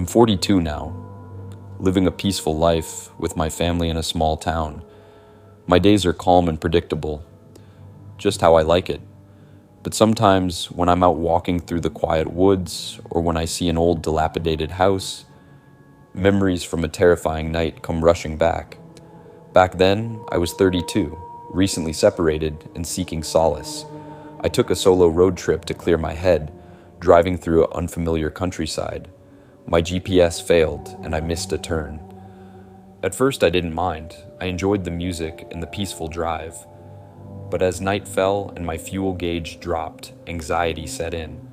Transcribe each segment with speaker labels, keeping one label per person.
Speaker 1: I'm 42 now, living a peaceful life with my family in a small town. My days are calm and predictable, just how I like it. But sometimes when I'm out walking through the quiet woods or when I see an old dilapidated house, memories from a terrifying night come rushing back. Back then, I was 32, recently separated and seeking solace. I took a solo road trip to clear my head, driving through an unfamiliar countryside. My GPS failed and I missed a turn. At first I didn't mind. I enjoyed the music and the peaceful drive. But as night fell and my fuel gauge dropped, anxiety set in.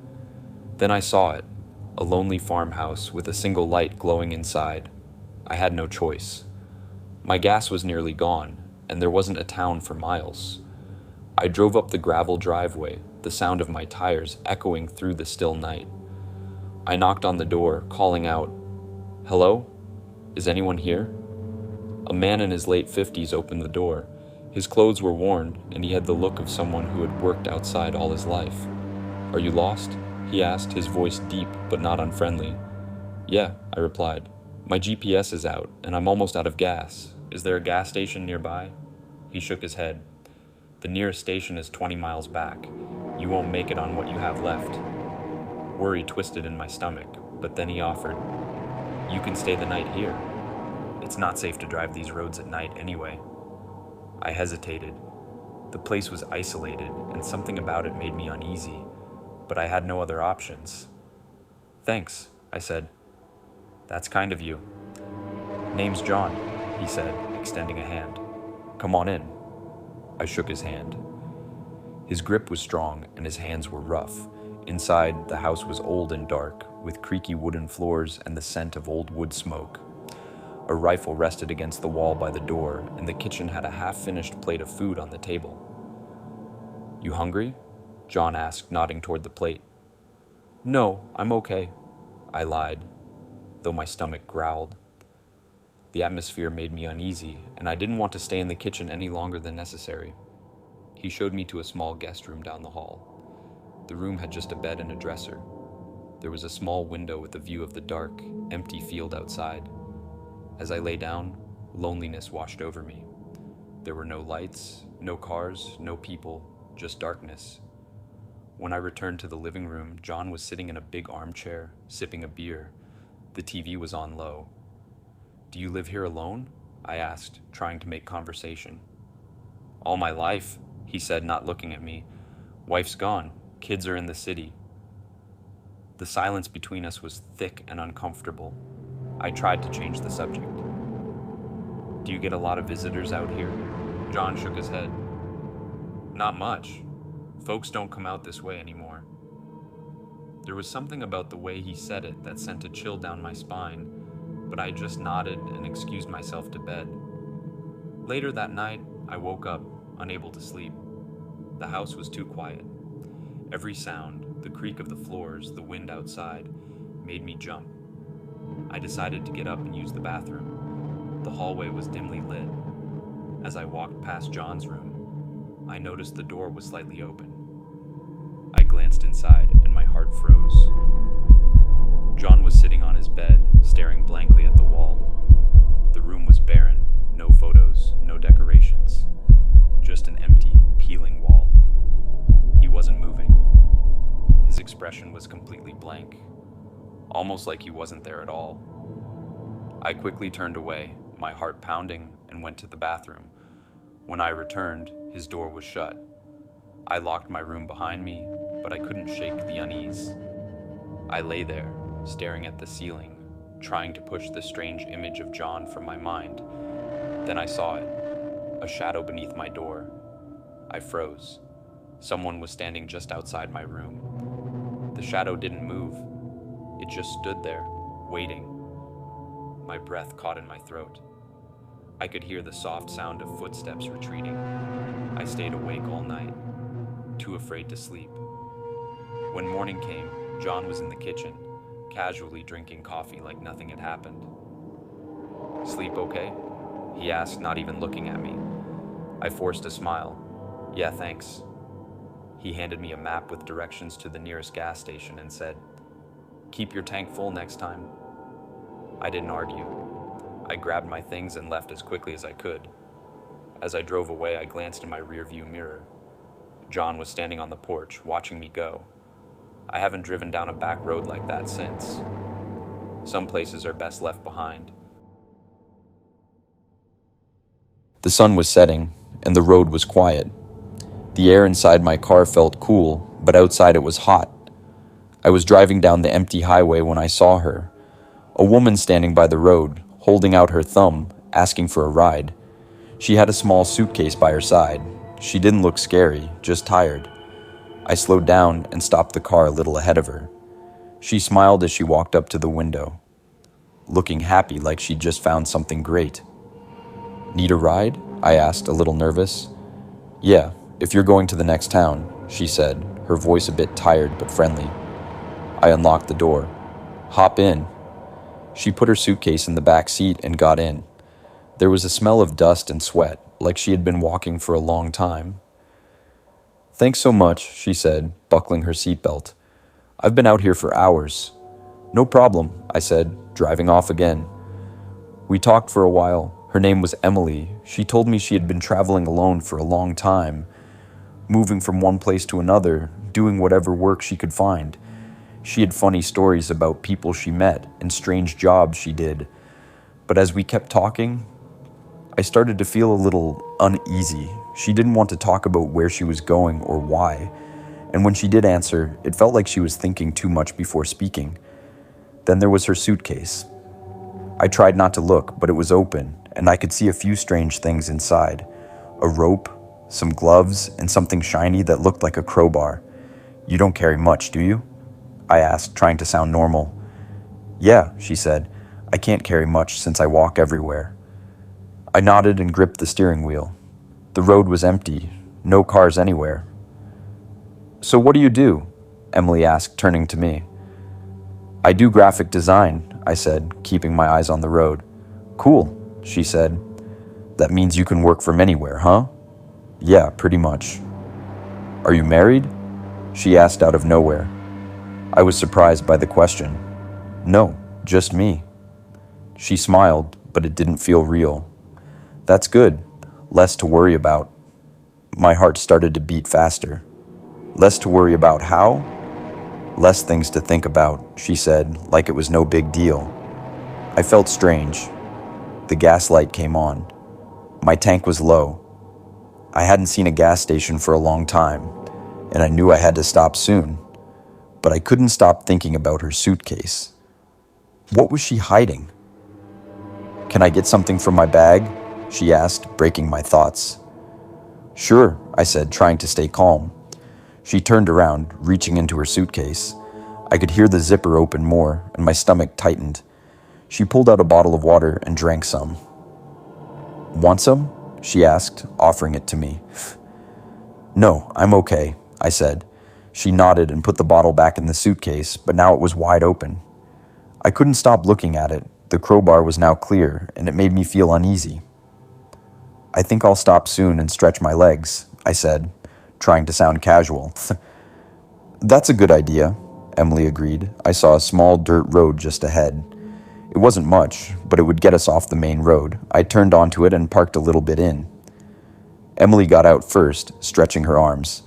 Speaker 1: Then I saw it, a lonely farmhouse with a single light glowing inside. I had no choice. My gas was nearly gone, and there wasn't a town for miles. I drove up the gravel driveway, the sound of my tires echoing through the still night. I knocked on the door, calling out, "Hello? Is anyone here?" A man in his late 50s opened the door. His clothes were worn, and he had the look of someone who had worked outside all his life. "Are you lost?" he asked, his voice deep but not unfriendly. "Yeah," I replied. "My GPS is out, and I'm almost out of gas. Is there a gas station nearby?" He shook his head. "The nearest station is 20 miles back. You won't make it on what you have left." Worry twisted in my stomach, but then he offered, "You can stay the night here. It's not safe to drive these roads at night anyway." I hesitated. The place was isolated, and something about it made me uneasy, but I had no other options. "Thanks," I said. "That's kind of you." "Name's John," he said, extending a hand. "Come on in." I shook his hand. His grip was strong, and his hands were rough. Inside, the house was old and dark, with creaky wooden floors and the scent of old wood smoke. A rifle rested against the wall by the door, and the kitchen had a half-finished plate of food on the table. "You hungry?" John asked, nodding toward the plate. "No, I'm okay," I lied, though my stomach growled. The atmosphere made me uneasy, and I didn't want to stay in the kitchen any longer than necessary. He showed me to a small guest room down the hall. The room had just a bed and a dresser. There was a small window with a view of the dark, empty field outside. As I lay down, loneliness washed over me. There were no lights, no cars, no people, just darkness. When I returned to the living room, John was sitting in a big armchair, sipping a beer. The TV was on low. "Do you live here alone?" I asked, trying to make conversation. "All my life," he said, not looking at me. "Wife's gone. Kids are in the city." The silence between us was thick and uncomfortable. I tried to change the subject. "Do you get a lot of visitors out here?" John shook his head. "Not much. Folks don't come out this way anymore." There was something about the way he said it that sent a chill down my spine, but I just nodded and excused myself to bed. Later that night, I woke up, unable to sleep. The house was too quiet. Every sound, the creak of the floors, the wind outside, made me jump. I decided to get up and use the bathroom. The hallway was dimly lit. As I walked past John's room, I noticed the door was slightly open. I glanced inside and my heart froze. John was sitting on his bed, staring blankly at the wall. The room was barren, no photos, no decorations, just an empty, peeling wall. He wasn't moving. His expression was completely blank, almost like he wasn't there at all. I quickly turned away, my heart pounding, and went to the bathroom. When I returned, his door was shut. I locked my room behind me, but I couldn't shake the unease. I lay there, staring at the ceiling, trying to push the strange image of John from my mind. Then I saw it, a shadow beneath my door. I froze. Someone was standing just outside my room. The shadow didn't move. It just stood there, waiting. My breath caught in my throat. I could hear the soft sound of footsteps retreating. I stayed awake all night, too afraid to sleep. When morning came, John was in the kitchen, casually drinking coffee like nothing had happened. "Sleep okay?" he asked, not even looking at me. I forced a smile. "Yeah, thanks." He handed me a map with directions to the nearest gas station and said, "Keep your tank full next time." I didn't argue. I grabbed my things and left as quickly as I could. As I drove away, I glanced in my rearview mirror. John was standing on the porch, watching me go. I haven't driven down a back road like that since. Some places are best left behind. The sun was setting, and the road was quiet. The air inside my car felt cool, but outside it was hot. I was driving down the empty highway when I saw her. A woman standing by the road, holding out her thumb, asking for a ride. She had a small suitcase by her side. She didn't look scary, just tired. I slowed down and stopped the car a little ahead of her. She smiled as she walked up to the window, looking happy like she'd just found something great. "Need a ride?" I asked, a little nervous. "Yeah, if you're going to the next town," she said, her voice a bit tired but friendly. I unlocked the door. "Hop in." She put her suitcase in the back seat and got in. There was a smell of dust and sweat, like she had been walking for a long time. "Thanks so much," she said, buckling her seatbelt. "I've been out here for hours." "No problem," I said, driving off again. We talked for a while. Her name was Emily. She told me she had been traveling alone for a long time, moving from one place to another, doing whatever work she could find. She had funny stories about people she met and strange jobs she did. But as we kept talking, I started to feel a little uneasy. She didn't want to talk about where she was going or why. And when she did answer, it felt like she was thinking too much before speaking. Then there was her suitcase. I tried not to look, but it was open, and I could see a few strange things inside. A rope, some gloves, and something shiny that looked like a crowbar. "You don't carry much, do you?" I asked, trying to sound normal. "Yeah," she said. "I can't carry much since I walk everywhere." I nodded and gripped the steering wheel. The road was empty, no cars anywhere. "So what do you do?" Emily asked, turning to me. "I do graphic design," I said, keeping my eyes on the road. "Cool," she said. "That means you can work from anywhere, huh?" "Yeah, pretty much." "Are you married?" she asked out of nowhere. I was surprised by the question. "No, just me." She smiled, but it didn't feel real. "That's good. Less to worry about." My heart started to beat faster. "Less to worry about how?" "Less things to think about," she said, like it was no big deal. I felt strange. The gas light came on. My tank was low. I hadn't seen a gas station for a long time, and I knew I had to stop soon. But I couldn't stop thinking about her suitcase. What was she hiding? "Can I get something from my bag?" she asked, breaking my thoughts. "Sure," I said, trying to stay calm. She turned around, reaching into her suitcase. I could hear the zipper open more, and my stomach tightened. She pulled out a bottle of water and drank some. "Want some?" she asked, offering it to me. "No, I'm okay," I said. She nodded and put the bottle back in the suitcase, but now it was wide open. I couldn't stop looking at it. The crowbar was now clear, and it made me feel uneasy. "I think I'll stop soon and stretch my legs," I said, trying to sound casual. "That's a good idea," Emily agreed. I saw a small dirt road just ahead. It wasn't much, but it would get us off the main road. I turned onto it and parked a little bit in. Emily got out first, stretching her arms.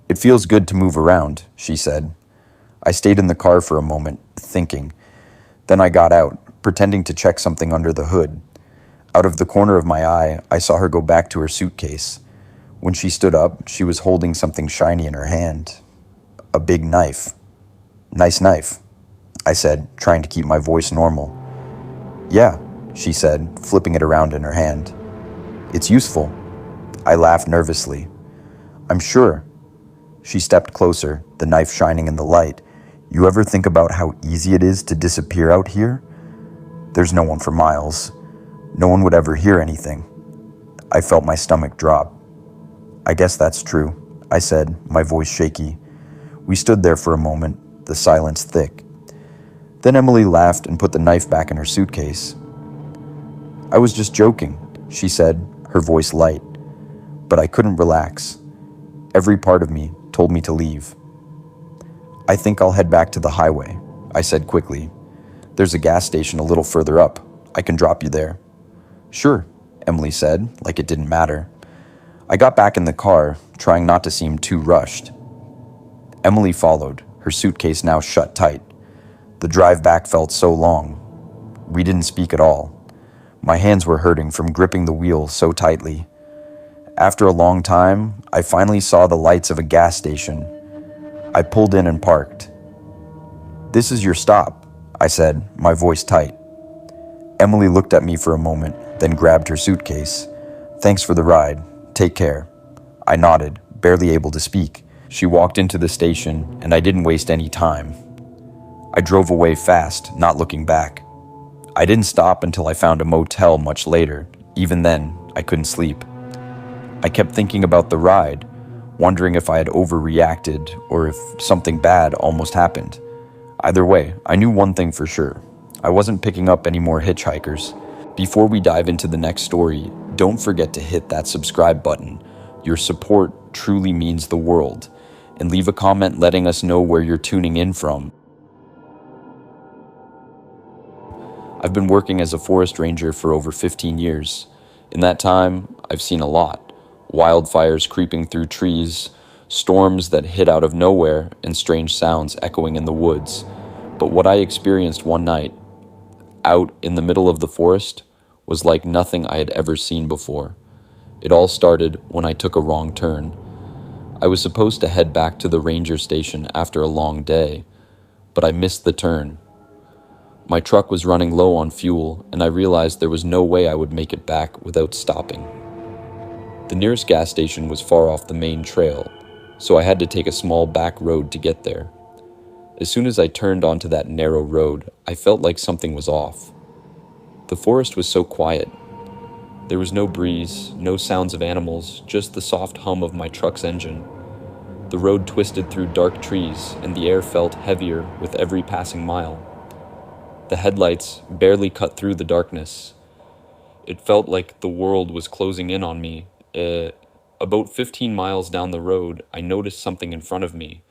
Speaker 1: "It feels good to move around," she said. I stayed in the car for a moment, thinking. Then I got out, pretending to check something under the hood. Out of the corner of my eye, I saw her go back to her suitcase. When she stood up, she was holding something shiny in her hand. A big knife. "Nice knife," I said, trying to keep my voice normal. "Yeah," she said, flipping it around in her hand. "It's useful." I laughed nervously. "I'm sure." She stepped closer, the knife shining in the light. "You ever think about how easy it is to disappear out here? There's no one for miles. No one would ever hear anything." I felt my stomach drop. "I guess that's true," I said, my voice shaky. We stood there for a moment, the silence thick. Then Emily laughed and put the knife back in her suitcase. "I was just joking," she said, her voice light. But I couldn't relax. Every part of me told me to leave. "I think I'll head back to the highway," I said quickly. There's a gas station a little further up. I can drop you there." "Sure," Emily said, like it didn't matter. I got back in the car, trying not to seem too rushed. Emily followed, her suitcase now shut tight. The drive back felt so long. We didn't speak at all. My hands were hurting from gripping the wheel so tightly. After a long time, I finally saw the lights of a gas station. I pulled in and parked. "This is your stop," I said, my voice tight. Emily looked at me for a moment, then grabbed her suitcase. "Thanks for the ride. Take care." I nodded, barely able to speak. She walked into the station, and I didn't waste any time. I drove away fast, not looking back. I didn't stop until I found a motel much later. Even then, I couldn't sleep. I kept thinking about the ride, wondering if I had overreacted or if something bad almost happened. Either way, I knew one thing for sure. I wasn't picking up any more hitchhikers. Before we dive into the next story, don't forget to hit that subscribe button. Your support truly means the world. And leave a comment letting us know where you're tuning in from. I've been working as a forest ranger for over 15 years. In that time, I've seen a lot. Wildfires creeping through trees, storms that hit out of nowhere, and strange sounds echoing in the woods. But what I experienced one night, out in the middle of the forest, was like nothing I had ever seen before. It all started when I took a wrong turn. I was supposed to head back to the ranger station after a long day, but I missed the turn. My truck was running low on fuel, and I realized there was no way I would make it back without stopping. The nearest gas station was far off the main trail, so I had to take a small back road to get there. As soon as I turned onto that narrow road, I felt like something was off. The forest was so quiet. There was no breeze, no sounds of animals, just the soft hum of my truck's engine. The road twisted through dark trees, and the air felt heavier with every passing mile. The headlights barely cut through the darkness. It felt like the world was closing in on me. About 15 miles down the road, I noticed something in front of me.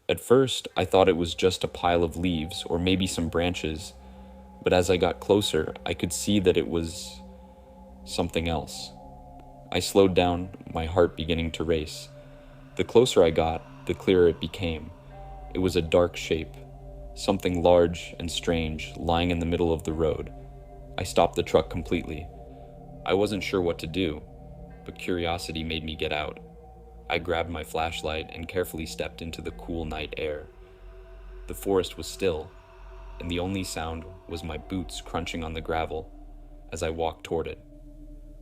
Speaker 1: At first, I thought it was just a pile of leaves or maybe some branches, but as I got closer, I could see that it was something else. I slowed down, my heart beginning to race. The closer I got, the clearer it became. It was a dark shape, something large and strange lying in the middle of the road. I stopped the truck completely. I wasn't sure what to do, but curiosity made me get out. I grabbed my flashlight and carefully stepped into the cool night air. The forest was still, and the only sound was my boots crunching on the gravel as I walked toward it.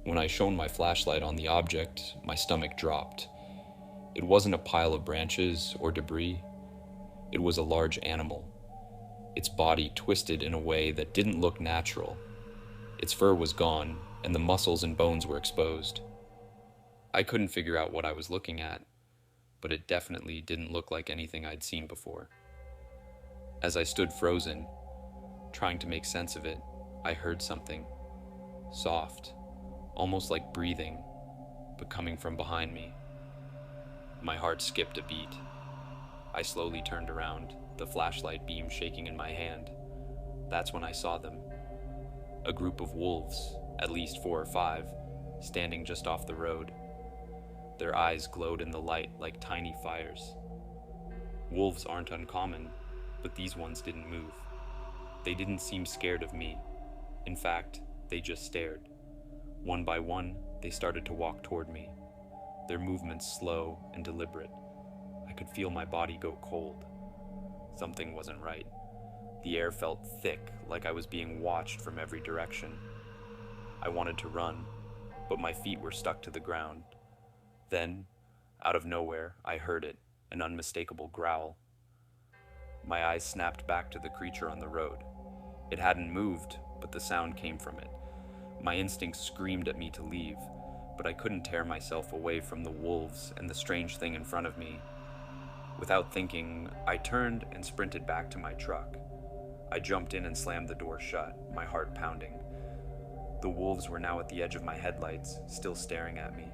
Speaker 1: When I shone my flashlight on the object, my stomach dropped. It wasn't a pile of branches or debris. It was a large animal. Its body twisted in a way that didn't look natural. Its fur was gone, and the muscles and bones were exposed. I couldn't figure out what I was looking at, but it definitely didn't look like anything I'd seen before. As I stood frozen, trying to make sense of it, I heard something. Soft, almost like breathing, but coming from behind me. My heart skipped a beat. I slowly turned around, the flashlight beam shaking in my hand. That's when I saw them. A group of wolves, at least 4 or 5, standing just off the road. Their eyes glowed in the light like tiny fires. Wolves aren't uncommon, but these ones didn't move. They didn't seem scared of me. In fact, they just stared. One by one, they started to walk toward me, their movements slow and deliberate. I could feel my body go cold. Something wasn't right. The air felt thick, like I was being watched from every direction. I wanted to run, but my feet were stuck to the ground. Then, out of nowhere, I heard it, an unmistakable growl. My eyes snapped back to the creature on the road. It hadn't moved, but the sound came from it. My instincts screamed at me to leave, but I couldn't tear myself away from the wolves and the strange thing in front of me. Without thinking, I turned and sprinted back to my truck. I jumped in and slammed the door shut, my heart pounding. The wolves were now at the edge of my headlights, still staring at me,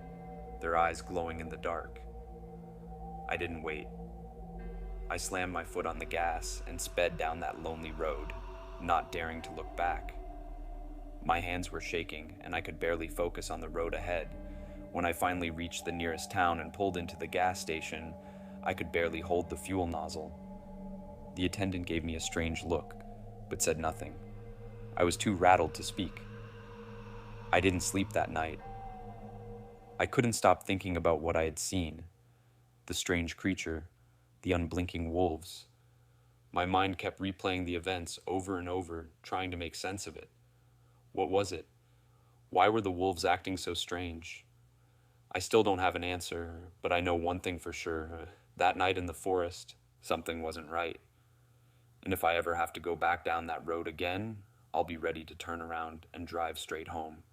Speaker 1: their eyes glowing in the dark. I didn't wait. I slammed my foot on the gas and sped down that lonely road, not daring to look back. My hands were shaking, and I could barely focus on the road ahead. When I finally reached the nearest town and pulled into the gas station, I could barely hold the fuel nozzle. The attendant gave me a strange look, but said nothing. I was too rattled to speak. I didn't sleep that night. I couldn't stop thinking about what I had seen, the strange creature, the unblinking wolves. My mind kept replaying the events over and over, trying to make sense of it. What was it? Why were the wolves acting so strange? I still don't have an answer, but I know one thing for sure. That night in the forest, something wasn't right. And if I ever have to go back down that road again, I'll be ready to turn around and drive straight home.